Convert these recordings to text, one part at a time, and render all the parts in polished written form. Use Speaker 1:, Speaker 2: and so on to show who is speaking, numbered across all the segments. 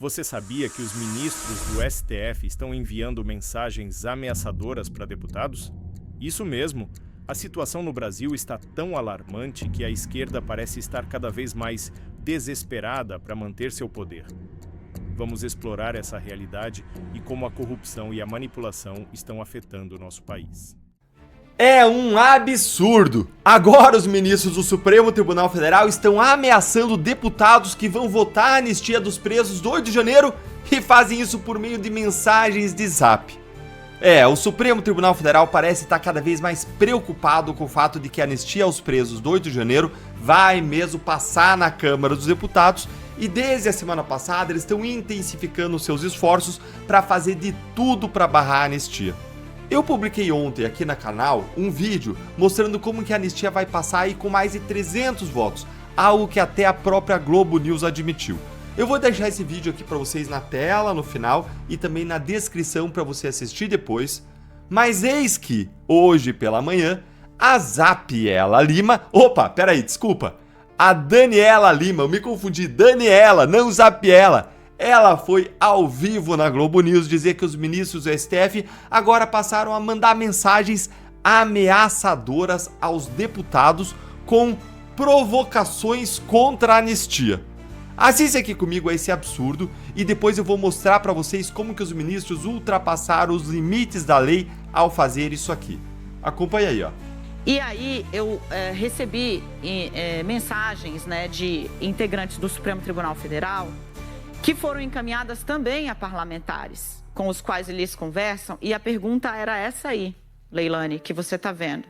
Speaker 1: Você sabia que os ministros do STF estão enviando mensagens ameaçadoras para deputados? Isso mesmo. A situação no Brasil está tão alarmante que a esquerda parece estar cada vez mais desesperada para manter seu poder. Vamos explorar essa realidade e como a corrupção e a manipulação estão afetando o nosso país.
Speaker 2: É um absurdo! Agora os ministros do Supremo Tribunal Federal estão ameaçando deputados que vão votar a anistia dos presos do 8 de janeiro e fazem isso por meio de mensagens de zap. O Supremo Tribunal Federal parece estar cada vez mais preocupado com o fato de que a anistia aos presos do 8 de janeiro vai mesmo passar na Câmara dos Deputados e desde a semana passada eles estão intensificando seus esforços para fazer de tudo para barrar a anistia. Eu publiquei ontem aqui no canal um vídeo mostrando como que a anistia vai passar aí com mais de 300 votos, algo que até a própria Globo News admitiu. Eu vou deixar esse vídeo aqui para vocês na tela, no final, e também na descrição para você assistir depois. Mas eis que, hoje pela manhã, a Zapiela Lima... A Daniela Lima, eu me confundi, Daniela, não Zapiela. Ela foi ao vivo na Globo News dizer que os ministros do STF agora passaram a mandar mensagens ameaçadoras aos deputados com provocações contra a anistia. Assiste aqui comigo a esse absurdo e depois eu vou mostrar para vocês como que os ministros ultrapassaram os limites da lei ao fazer isso aqui. Acompanha aí, ó.
Speaker 3: E aí eu recebi mensagens, né, de integrantes do Supremo Tribunal Federal que foram encaminhadas também a parlamentares com os quais eles conversam, e a pergunta era essa aí, Leilane, que você está vendo.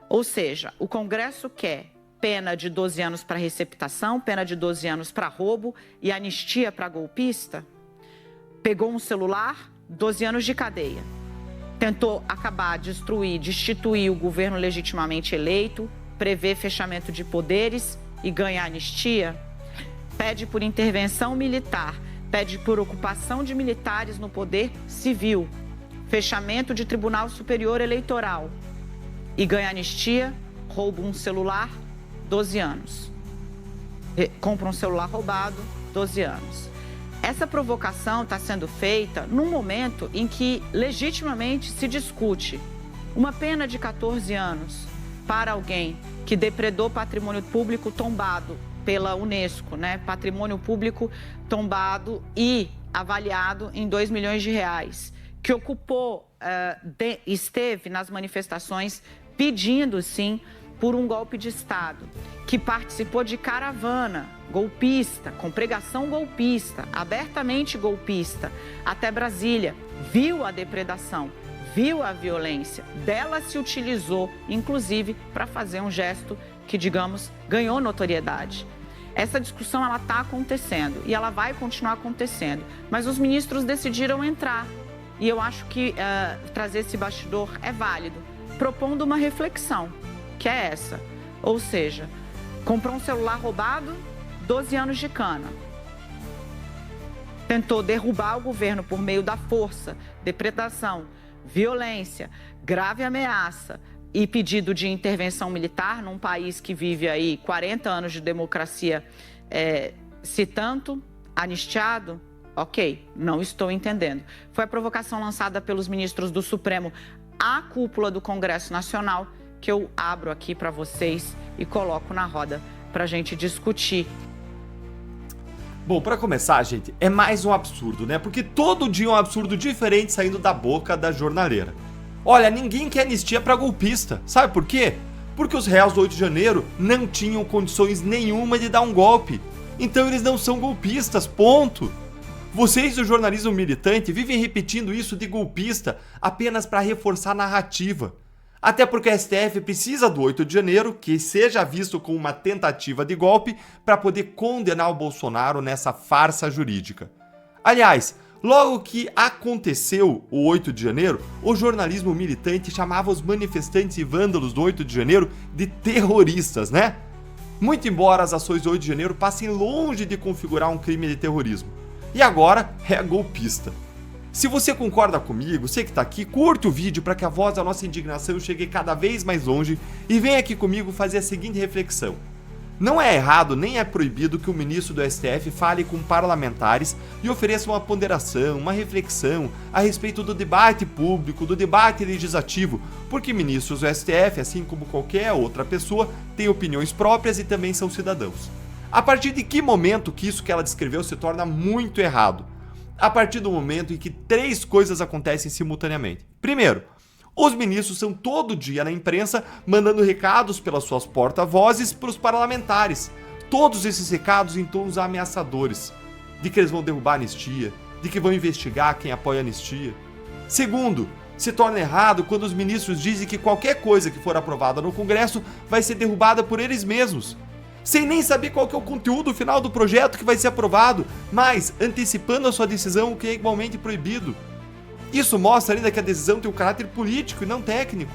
Speaker 3: Ou seja, o Congresso quer pena de 12 anos para receptação, pena de 12 anos para roubo e anistia para golpista. Pegou um celular, 12 anos de cadeia. Tentou acabar, destruir, destituir o governo legitimamente eleito, prever fechamento de poderes e ganhar anistia. Pede por intervenção militar, pede por ocupação de militares no poder civil, fechamento de Tribunal Superior Eleitoral e ganha anistia, rouba um celular, 12 anos. Compra um celular roubado, 12 anos. Essa provocação está sendo feita num momento em que legitimamente se discute uma pena de 14 anos para alguém que depredou patrimônio público tombado pela Unesco, né? Patrimônio público tombado e avaliado em 2 milhões de reais, que ocupou, esteve nas manifestações pedindo, sim, por um golpe de Estado, que participou de caravana golpista, com pregação golpista, abertamente golpista, até Brasília, viu a depredação, viu a violência, dela se utilizou, inclusive, para fazer um gesto que, digamos, ganhou notoriedade. Essa discussão ela está acontecendo e ela vai continuar acontecendo, mas os ministros decidiram entrar e eu acho que trazer esse bastidor é válido, propondo uma reflexão, que é essa, ou seja, comprou um celular roubado, 12 anos de cana. Tentou derrubar o governo por meio da força, depredação, violência, grave ameaça e pedido de intervenção militar num país que vive aí 40 anos de democracia, se tanto anistiado, ok, não estou entendendo. Foi a provocação lançada pelos ministros do Supremo à cúpula do Congresso Nacional, que eu abro aqui para vocês e coloco na roda para a gente discutir.
Speaker 2: Bom, para começar, gente, é mais um absurdo, né? Porque todo dia é um absurdo diferente saindo da boca da jornaleira. Olha, ninguém quer anistia para golpista. Sabe por quê? Porque os réus do 8 de janeiro não tinham condições nenhuma de dar um golpe. Então eles não são golpistas, ponto. Vocês do jornalismo militante vivem repetindo isso de golpista apenas para reforçar a narrativa. Até porque a STF precisa do 8 de janeiro, que seja visto como uma tentativa de golpe, para poder condenar o Bolsonaro nessa farsa jurídica. Aliás, logo que aconteceu o 8 de janeiro, o jornalismo militante chamava os manifestantes e vândalos do 8 de janeiro de terroristas, né? Muito embora as ações do 8 de janeiro passem longe de configurar um crime de terrorismo. E agora é golpista. Se você concorda comigo, você que está aqui, curte o vídeo para que a voz da nossa indignação chegue cada vez mais longe e venha aqui comigo fazer a seguinte reflexão. Não é errado nem é proibido que o ministro do STF fale com parlamentares e ofereça uma ponderação, uma reflexão a respeito do debate público, do debate legislativo, porque ministros do STF, assim como qualquer outra pessoa, têm opiniões próprias e também são cidadãos. A partir de que momento que isso que ela descreveu se torna muito errado? A partir do momento em que 3 coisas acontecem simultaneamente. Primeiro, os ministros são todo dia na imprensa mandando recados pelas suas porta-vozes para os parlamentares. Todos esses recados em tons ameaçadores. De que eles vão derrubar a anistia, de que vão investigar quem apoia a anistia. Segundo, se torna errado quando os ministros dizem que qualquer coisa que for aprovada no Congresso vai ser derrubada por eles mesmos. Sem nem saber qual que é o conteúdo final do projeto que vai ser aprovado, mas antecipando a sua decisão, o que é igualmente proibido. Isso mostra ainda que a decisão tem um caráter político e não técnico.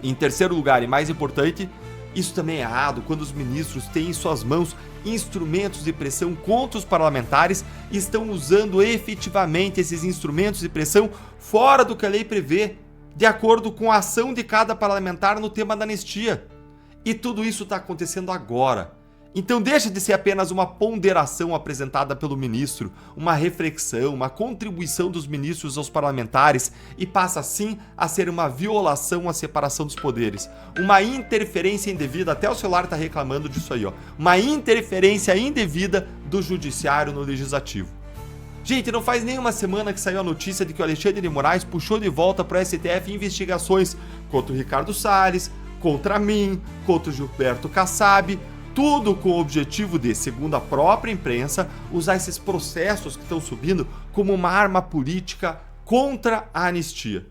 Speaker 2: Em terceiro lugar, e mais importante, isso também é errado quando os ministros têm em suas mãos instrumentos de pressão contra os parlamentares e estão usando efetivamente esses instrumentos de pressão fora do que a lei prevê, de acordo com a ação de cada parlamentar no tema da anistia. E tudo isso está acontecendo agora. Então deixa de ser apenas uma ponderação apresentada pelo ministro, uma reflexão, uma contribuição dos ministros aos parlamentares e passa sim a ser uma violação à separação dos poderes, uma interferência indevida, até o celular está reclamando disso aí, ó, uma interferência indevida do judiciário no legislativo. Gente, não faz nem uma semana que saiu a notícia de que o Alexandre de Moraes puxou de volta para o STF investigações contra o Ricardo Salles, contra mim, contra o Gilberto Kassab, tudo com o objetivo de, segundo a própria imprensa, usar esses processos que estão subindo como uma arma política contra a anistia.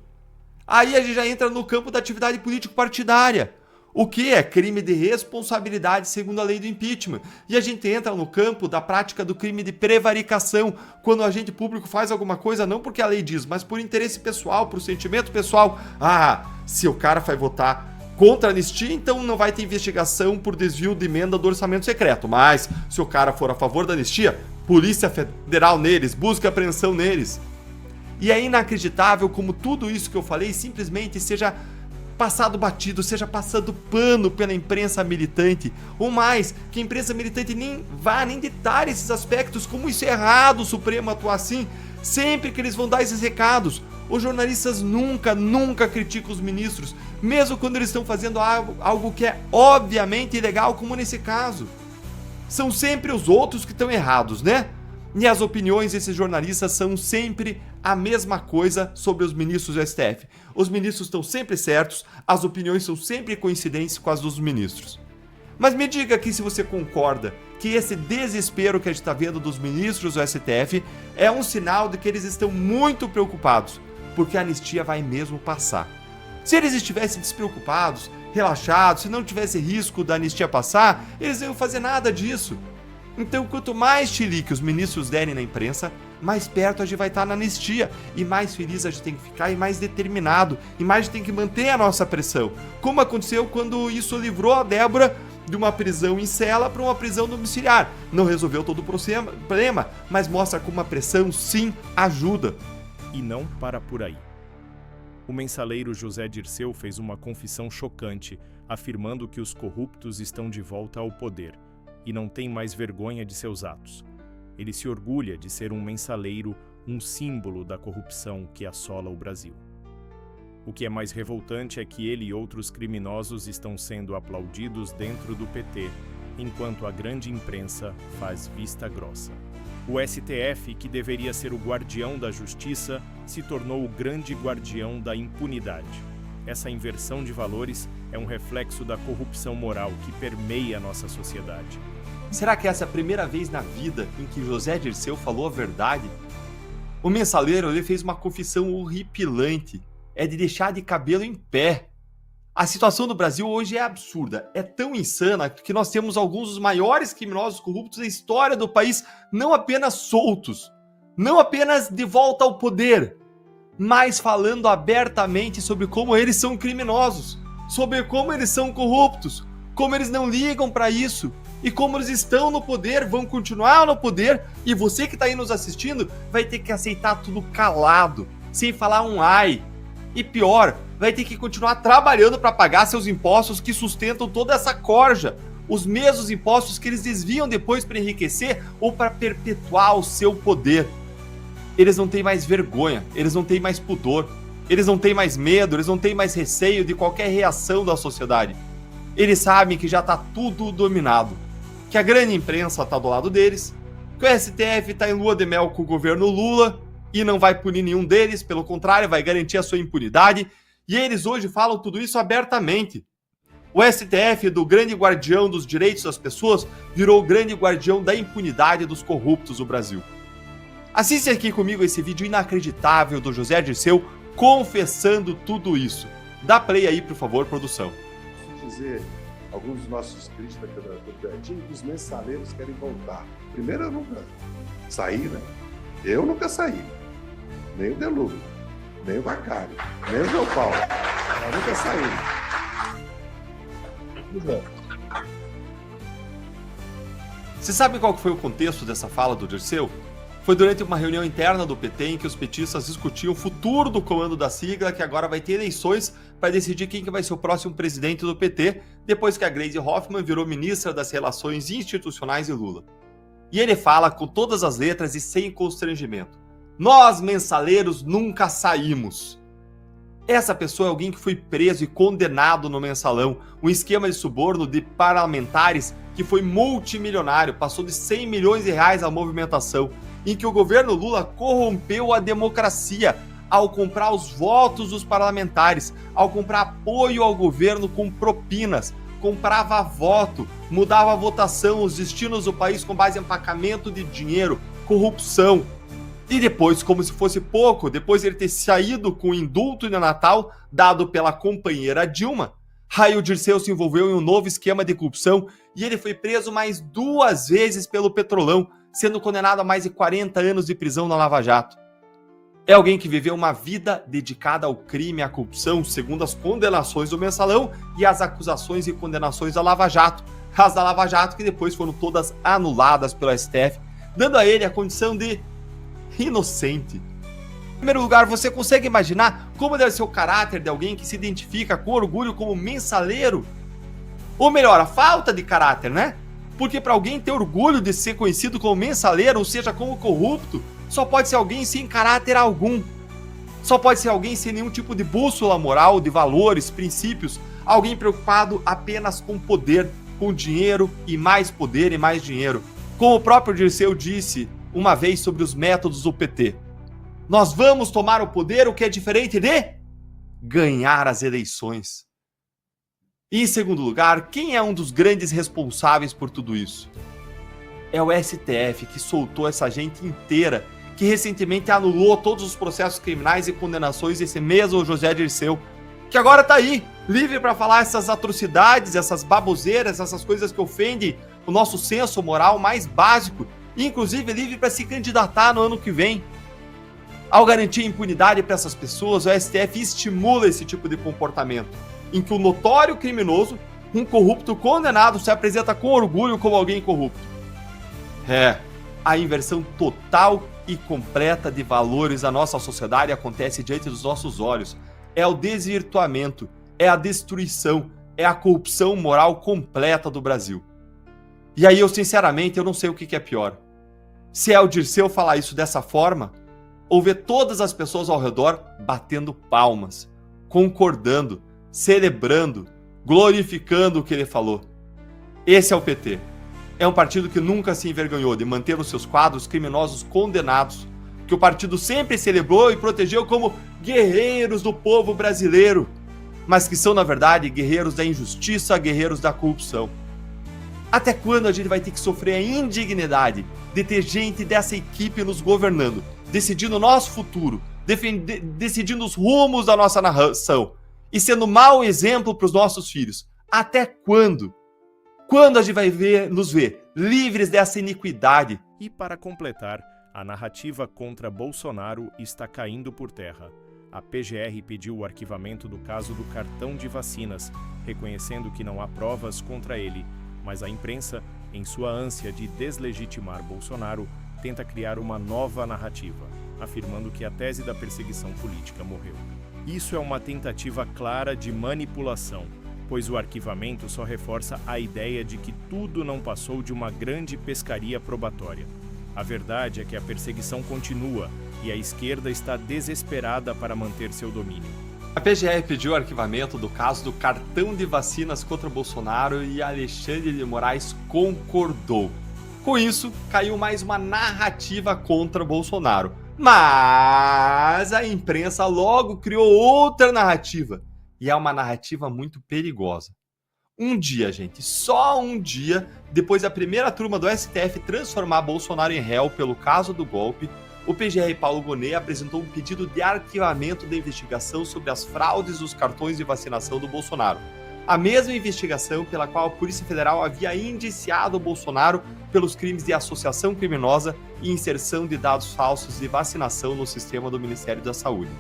Speaker 2: Aí a gente já entra no campo da atividade político-partidária, o que é crime de responsabilidade segundo a lei do impeachment. E a gente entra no campo da prática do crime de prevaricação, quando o agente público faz alguma coisa não porque a lei diz, mas por interesse pessoal, por sentimento pessoal. Ah, se o cara vai votar contra a anistia, então não vai ter investigação por desvio de emenda do orçamento secreto. Mas, se o cara for a favor da anistia, Polícia Federal neles, busca apreensão neles. E é inacreditável como tudo isso que eu falei simplesmente seja passado batido, seja passando pano pela imprensa militante. Ou mais, que a imprensa militante nem detalhe esses aspectos, como isso é errado o Supremo atuar assim, sempre que eles vão dar esses recados. Os jornalistas nunca criticam os ministros, mesmo quando eles estão fazendo algo que é obviamente ilegal, como nesse caso. São sempre os outros que estão errados, né? E as opiniões desses jornalistas são sempre a mesma coisa sobre os ministros do STF. Os ministros estão sempre certos, as opiniões são sempre coincidentes com as dos ministros. Mas me diga aqui se você concorda que esse desespero que a gente está vendo dos ministros do STF é um sinal de que eles estão muito preocupados, porque a anistia vai mesmo passar. Se eles estivessem despreocupados, relaxados, se não tivesse risco da anistia passar, eles não iam fazer nada disso. Então, quanto mais chilique os ministros derem na imprensa, mais perto a gente vai estar na anistia, e mais feliz a gente tem que ficar, e mais determinado, e mais a gente tem que manter a nossa pressão. Como aconteceu quando isso livrou a Débora de uma prisão em cela para uma prisão domiciliar. Não resolveu todo o problema, mas mostra como a pressão sim ajuda.
Speaker 1: E não para por aí. O mensaleiro José Dirceu fez uma confissão chocante, afirmando que os corruptos estão de volta ao poder e não tem mais vergonha de seus atos. Ele se orgulha de ser um mensaleiro, um símbolo da corrupção que assola o Brasil. O que é mais revoltante é que ele e outros criminosos estão sendo aplaudidos dentro do PT, enquanto a grande imprensa faz vista grossa. O STF, que deveria ser o guardião da justiça, se tornou o grande guardião da impunidade. Essa inversão de valores é um reflexo da corrupção moral que permeia a nossa sociedade.
Speaker 2: Será que essa é a primeira vez na vida em que José Dirceu falou a verdade? O mensaleiro ele fez uma confissão horripilante, é de deixar de cabelo em pé. A situação do Brasil hoje é absurda, é tão insana que nós temos alguns dos maiores criminosos corruptos da história do país, não apenas soltos, não apenas de volta ao poder, mas falando abertamente sobre como eles são criminosos, sobre como eles são corruptos, como eles não ligam para isso e como eles estão no poder, vão continuar no poder, e você que está aí nos assistindo vai ter que aceitar tudo calado, sem falar um ai. E pior, vai ter que continuar trabalhando para pagar seus impostos que sustentam toda essa corja. os mesmos impostos que eles desviam depois para enriquecer ou para perpetuar o seu poder. Eles não têm mais vergonha, eles não têm mais pudor, eles não têm mais medo, eles não têm mais receio de qualquer reação da sociedade. Eles sabem que já está tudo dominado, que a grande imprensa está do lado deles, que o STF está em lua de mel com o governo Lula e não vai punir nenhum deles, pelo contrário, vai garantir a sua impunidade, e eles hoje falam tudo isso abertamente. O STF, do grande guardião dos direitos das pessoas, virou o grande guardião da impunidade dos corruptos do Brasil. Assiste aqui comigo esse vídeo inacreditável do José Dirceu confessando tudo isso. Dá play aí, por favor, produção.
Speaker 4: Dizer, alguns dos nossos inscritos os mensaleiros querem voltar. Primeiro, eu nunca saí, né? Eu nunca saí. Nem o Delúbio, nem o Bacário, nem o João Paulo. Eu nunca saí.
Speaker 2: Você sabe qual foi o contexto dessa fala do Dirceu? Foi durante uma reunião interna do PT em que os petistas discutiam o futuro do comando da sigla, que agora vai ter eleições para decidir quem que vai ser o próximo presidente do PT, depois que a Gleisi Hoffmann virou ministra das Relações Institucionais de Lula. E ele fala com todas as letras e sem constrangimento: nós, mensaleiros, nunca saímos. Essa pessoa é alguém que foi preso e condenado no mensalão, um esquema de suborno de parlamentares que foi multimilionário, passou de 100 milhões de reais a movimentação, em que o governo Lula corrompeu a democracia ao comprar os votos dos parlamentares, ao comprar apoio ao governo com propinas, comprava voto, mudava a votação, os destinos do país com base em empacamento de dinheiro, corrupção. E depois, como se fosse pouco, depois de ele ter saído com o indulto de Natal dado pela companheira Dilma, aí o Dirceu se envolveu em um novo esquema de corrupção e ele foi preso mais 2 vezes pelo Petrolão, sendo condenado a mais de 40 anos de prisão na Lava Jato. É alguém que viveu uma vida dedicada ao crime e à corrupção, segundo as condenações do Mensalão e as acusações e condenações da Lava Jato. As da Lava Jato que depois foram todas anuladas pelo STF, dando a ele a condição de inocente. Em primeiro lugar, você consegue imaginar como deve ser o caráter de alguém que se identifica com orgulho como mensaleiro? Ou melhor, a falta de caráter, né? Porque para alguém ter orgulho de ser conhecido como mensaleiro, ou seja, como corrupto, só pode ser alguém sem caráter algum. Só pode ser alguém sem nenhum tipo de bússola moral, de valores, princípios, alguém preocupado apenas com poder, com dinheiro e mais poder e mais dinheiro. Como o próprio Dirceu disse uma vez sobre os métodos do PT: nós vamos tomar o poder, o que é diferente de ganhar as eleições. E em segundo lugar, quem é um dos grandes responsáveis por tudo isso? É o STF, que soltou essa gente inteira, que recentemente anulou todos os processos criminais e condenações desse mesmo José Dirceu, que agora tá aí, livre para falar essas atrocidades, essas baboseiras, essas coisas que ofendem o nosso senso moral mais básico, e inclusive livre para se candidatar no ano que vem. Ao garantir impunidade para essas pessoas, o STF estimula esse tipo de comportamento, em que o notório criminoso, um corrupto condenado, se apresenta com orgulho como alguém corrupto. É, a inversão total e completa de valores da nossa sociedade acontece diante dos nossos olhos. É o desvirtuamento, é a destruição, é a corrupção moral completa do Brasil. E aí eu sinceramente, eu não sei o que é pior. Se é o Dirceu falar isso dessa forma, ou ver todas as pessoas ao redor batendo palmas, concordando, celebrando, glorificando o que ele falou. Esse é o PT. É um partido que nunca se envergonhou de manter os seus quadros criminosos condenados, que o partido sempre celebrou e protegeu como guerreiros do povo brasileiro, mas que são, na verdade, guerreiros da injustiça, guerreiros da corrupção. Até quando a gente vai ter que sofrer a indignidade de ter gente dessa equipe nos governando, decidindo o nosso futuro, decidindo os rumos da nossa nação e sendo mau exemplo para os nossos filhos? Até quando? Quando a gente vai nos ver livres dessa iniquidade?
Speaker 1: E para completar, a narrativa contra Bolsonaro está caindo por terra. A PGR pediu o arquivamento do caso do cartão de vacinas, reconhecendo que não há provas contra ele, mas a imprensa, em sua ânsia de deslegitimar Bolsonaro, tenta criar uma nova narrativa, afirmando que a tese da perseguição política morreu. Isso é uma tentativa clara de manipulação. pois o arquivamento só reforça a ideia de que tudo não passou de uma grande pescaria probatória. A verdade é que a perseguição continua e a esquerda está desesperada para manter seu domínio.
Speaker 2: A PGR pediu o arquivamento do caso do cartão de vacinas contra Bolsonaro e Alexandre de Moraes concordou. Com isso, caiu mais uma narrativa contra Bolsonaro. Mas a imprensa logo criou outra narrativa. E é uma narrativa muito perigosa. Um dia, gente, só um dia, depois da primeira turma do STF transformar Bolsonaro em réu pelo caso do golpe, o PGR Paulo Gonet apresentou um pedido de arquivamento da investigação sobre as fraudes dos cartões de vacinação do Bolsonaro. A mesma investigação pela qual a Polícia Federal havia indiciado o Bolsonaro pelos crimes de associação criminosa e inserção de dados falsos de vacinação no sistema do Ministério da Saúde.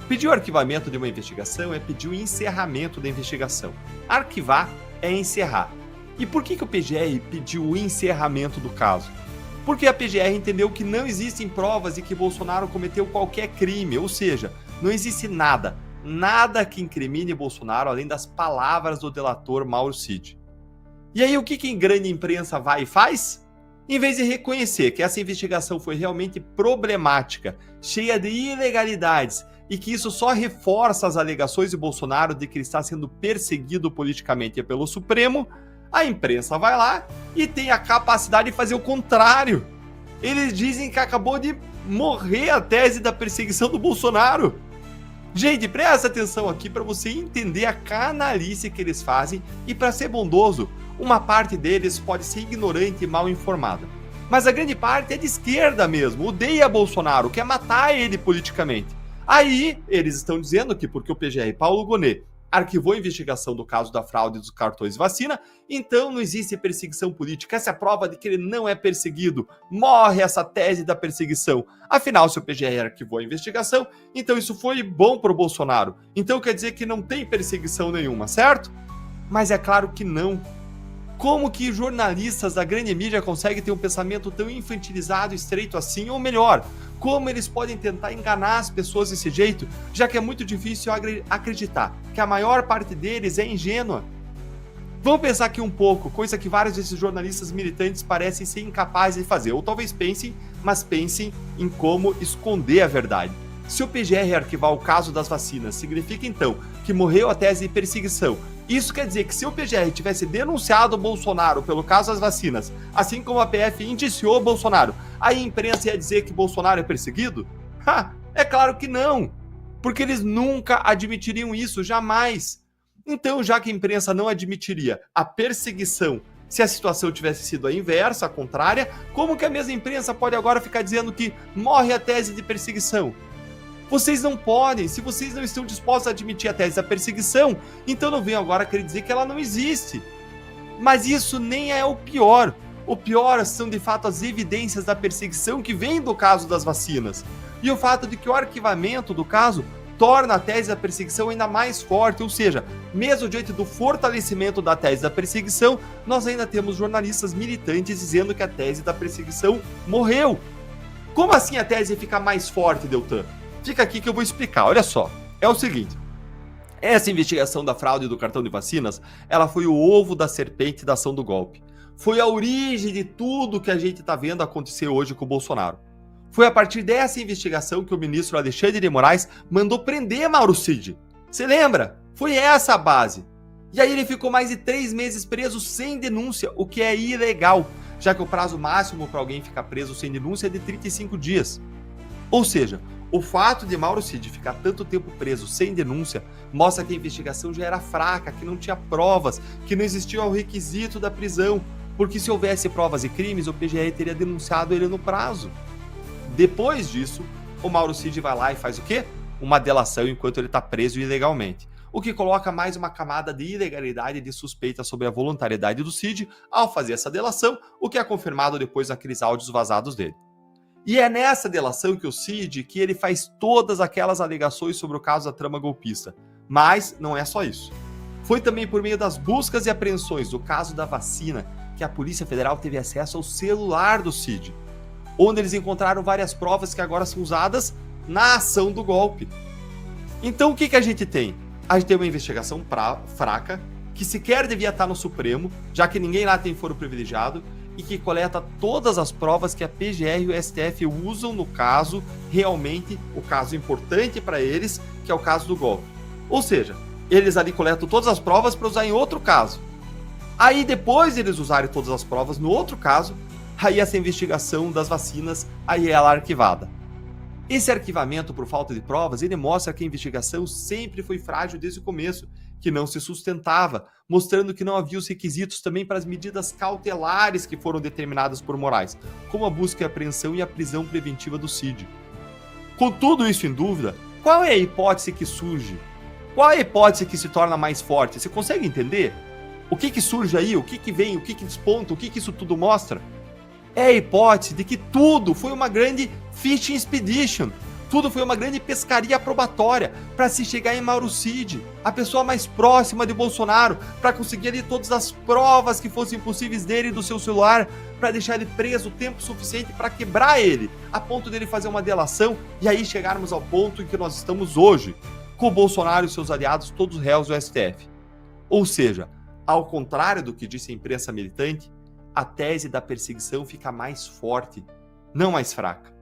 Speaker 2: Pedir o arquivamento de uma investigação é pedir o encerramento da investigação. Arquivar é encerrar. E por que o PGR pediu o encerramento do caso? Porque a PGR entendeu que não existem provas de que Bolsonaro cometeu qualquer crime, ou seja, não existe nada que incrimine Bolsonaro além das palavras do delator Mauro Cid. E aí o que a grande imprensa vai e faz? Em vez de reconhecer que essa investigação foi realmente problemática, cheia de ilegalidades, e que isso só reforça as alegações de Bolsonaro de que ele está sendo perseguido politicamente pelo Supremo, a imprensa vai lá e tem a capacidade de fazer o contrário. Eles dizem que acabou de morrer a tese da perseguição do Bolsonaro. Gente, presta atenção aqui para você entender a canalice que eles fazem e, para ser bondoso, uma parte deles pode ser ignorante e mal informada. Mas a grande parte é de esquerda mesmo, odeia Bolsonaro, quer matar ele politicamente. Aí, eles estão dizendo que porque o PGR Paulo Gonet arquivou a investigação do caso da fraude dos cartões de vacina, então não existe perseguição política. Essa é a prova de que ele não é perseguido. Morre essa tese da perseguição. Afinal, se o PGR arquivou a investigação, então isso foi bom para o Bolsonaro. Então quer dizer que não tem perseguição nenhuma, certo? Mas é claro que não. Como que jornalistas da grande mídia conseguem ter um pensamento tão infantilizado e estreito assim? Ou melhor, como eles podem tentar enganar as pessoas desse jeito, já que é muito difícil acreditar que a maior parte deles é ingênua? Vamos pensar aqui um pouco, coisa que vários desses jornalistas militantes parecem ser incapazes de fazer, ou talvez pensem, mas pensem em como esconder a verdade. Se o PGR arquivar o caso das vacinas, significa então que morreu a tese de perseguição. Isso quer dizer que se o PGR tivesse denunciado o Bolsonaro pelo caso das vacinas, assim como a PF indiciou o Bolsonaro, aí a imprensa ia dizer que Bolsonaro é perseguido? É claro que não, porque eles nunca admitiriam isso, jamais. Então, já que a imprensa não admitiria a perseguição se a situação tivesse sido a inversa, a contrária, como que a mesma imprensa pode agora ficar dizendo que morre a tese de perseguição? Vocês não podem, se vocês não estão dispostos a admitir a tese da perseguição, então não venham agora querer dizer que ela não existe. Mas isso nem é o pior. O pior são de fato as evidências da perseguição que vem do caso das vacinas. E o fato de que o arquivamento do caso torna a tese da perseguição ainda mais forte, ou seja, mesmo diante do fortalecimento da tese da perseguição, nós ainda temos jornalistas militantes dizendo que a tese da perseguição morreu. Como assim a tese fica mais forte, Deltan? Fica aqui que eu vou explicar, olha só. É o seguinte, essa investigação da fraude do cartão de vacinas, ela foi o ovo da serpente da ação do golpe. Foi a origem de tudo que a gente está vendo acontecer hoje com o Bolsonaro. Foi a partir dessa investigação que o ministro Alexandre de Moraes mandou prender Mauro Cid. Você lembra? Foi essa a base. E aí ele ficou mais de 3 meses preso sem denúncia, o que é ilegal, já que o prazo máximo para alguém ficar preso sem denúncia é de 35 dias. Ou seja, o fato de Mauro Cid ficar tanto tempo preso sem denúncia mostra que a investigação já era fraca, que não tinha provas, que não existia o requisito da prisão, porque se houvesse provas e crimes, o PGR teria denunciado ele no prazo. Depois disso, o Mauro Cid vai lá e faz o quê? Uma delação enquanto ele está preso ilegalmente, o que coloca mais uma camada de ilegalidade e de suspeita sobre a voluntariedade do Cid ao fazer essa delação, o que é confirmado depois naqueles áudios vazados dele. E é nessa delação que o Cid que ele faz todas aquelas alegações sobre o caso da trama golpista. Mas não é só isso. Foi também por meio das buscas e apreensões do caso da vacina que a Polícia Federal teve acesso ao celular do Cid, onde eles encontraram várias provas que agora são usadas na ação do golpe. Então o que a gente tem? A gente tem uma investigação fraca, que sequer devia estar no Supremo, já que ninguém lá tem foro privilegiado, e que coleta todas as provas que a PGR e o STF usam no caso, realmente o caso importante para eles, que é o caso do golpe. Ou seja, eles ali coletam todas as provas para usar em outro caso. Aí depois de eles usarem todas as provas no outro caso, aí essa investigação das vacinas aí ela é arquivada. Esse arquivamento por falta de provas, ele mostra que a investigação sempre foi frágil desde o começo, que não se sustentava, mostrando que não havia os requisitos também para as medidas cautelares que foram determinadas por Moraes, como a busca e apreensão e a prisão preventiva do Cid. Com tudo isso em dúvida, qual é a hipótese que surge? Qual é a hipótese que se torna mais forte? Você consegue entender? O que surge aí? O que vem? O que desponta? O que isso tudo mostra? É a hipótese de que tudo foi uma grande fishing expedition. Tudo foi uma grande pescaria probatória para se chegar em Mauro Cid, a pessoa mais próxima de Bolsonaro, para conseguir ali todas as provas que fossem possíveis dele e do seu celular, para deixar ele preso o tempo suficiente para quebrar ele, a ponto dele fazer uma delação e aí chegarmos ao ponto em que nós estamos hoje, com o Bolsonaro e seus aliados todos réus do STF. Ou seja, ao contrário do que disse a imprensa militante, a tese da perseguição fica mais forte, não mais fraca.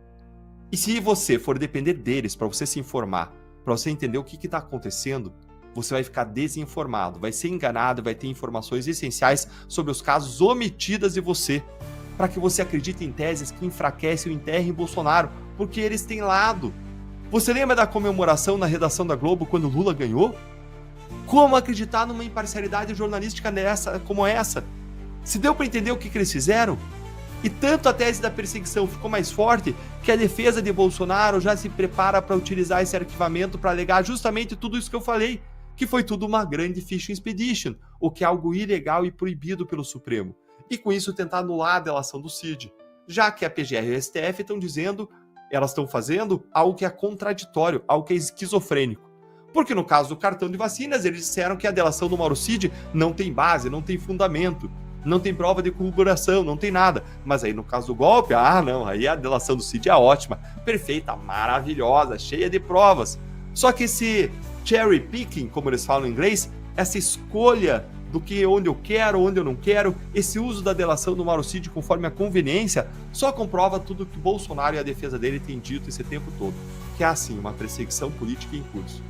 Speaker 2: E se você for depender deles para você se informar, para você entender o que está acontecendo, você vai ficar desinformado, vai ser enganado, vai ter informações essenciais sobre os casos omitidas de você, para que você acredite em teses que enfraquecem ou enterrem Bolsonaro, porque eles têm lado. Você lembra da comemoração na redação da Globo quando Lula ganhou? Como acreditar numa imparcialidade jornalística como essa? Se deu para entender o que eles fizeram? E tanto a tese da perseguição ficou mais forte que a defesa de Bolsonaro já se prepara para utilizar esse arquivamento para alegar justamente tudo isso que eu falei, que foi tudo uma grande fishing expedition, o que é algo ilegal e proibido pelo Supremo. E com isso tentar anular a delação do Cid, já que a PGR e o STF estão dizendo, elas estão fazendo algo que é contraditório, algo que é esquizofrênico. Porque no caso do cartão de vacinas, eles disseram que a delação do Mauro Cid não tem base, não tem fundamento. Não tem prova de corroboração, não tem nada. Mas aí no caso do golpe, não, aí a delação do Cid é ótima, perfeita, maravilhosa, cheia de provas. Só que esse cherry picking, como eles falam em inglês, essa escolha do que onde eu quero, onde eu não quero, esse uso da delação do Mauro Cid conforme a conveniência, só comprova tudo que Bolsonaro e a defesa dele têm dito esse tempo todo, que é assim, uma perseguição política em curso.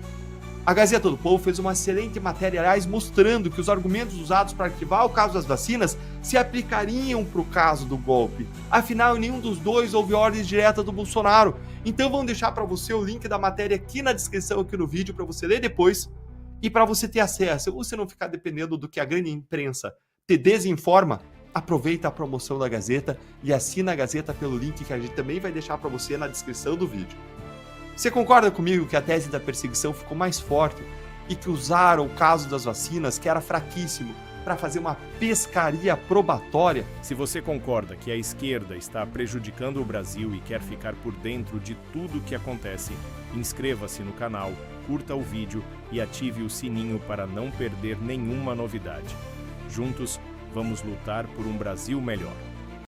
Speaker 2: A Gazeta do Povo fez uma excelente matéria, aliás, mostrando que os argumentos usados para arquivar o caso das vacinas se aplicariam para o caso do golpe. Afinal, em nenhum dos dois houve ordens diretas do Bolsonaro. Então vamos deixar para você o link da matéria aqui na descrição, aqui no vídeo, para você ler depois e para você ter acesso. Se você não ficar dependendo do que a grande imprensa te desinforma, aproveita a promoção da Gazeta e assina a Gazeta pelo link que a gente também vai deixar para você na descrição do vídeo. Você concorda comigo que a tese da perseguição ficou mais forte e que usaram o caso das vacinas, que era fraquíssimo, para fazer uma pescaria probatória?
Speaker 1: Se você concorda que a esquerda está prejudicando o Brasil e quer ficar por dentro de tudo o que acontece, inscreva-se no canal, curta o vídeo e ative o sininho para não perder nenhuma novidade. Juntos, vamos lutar por um Brasil melhor.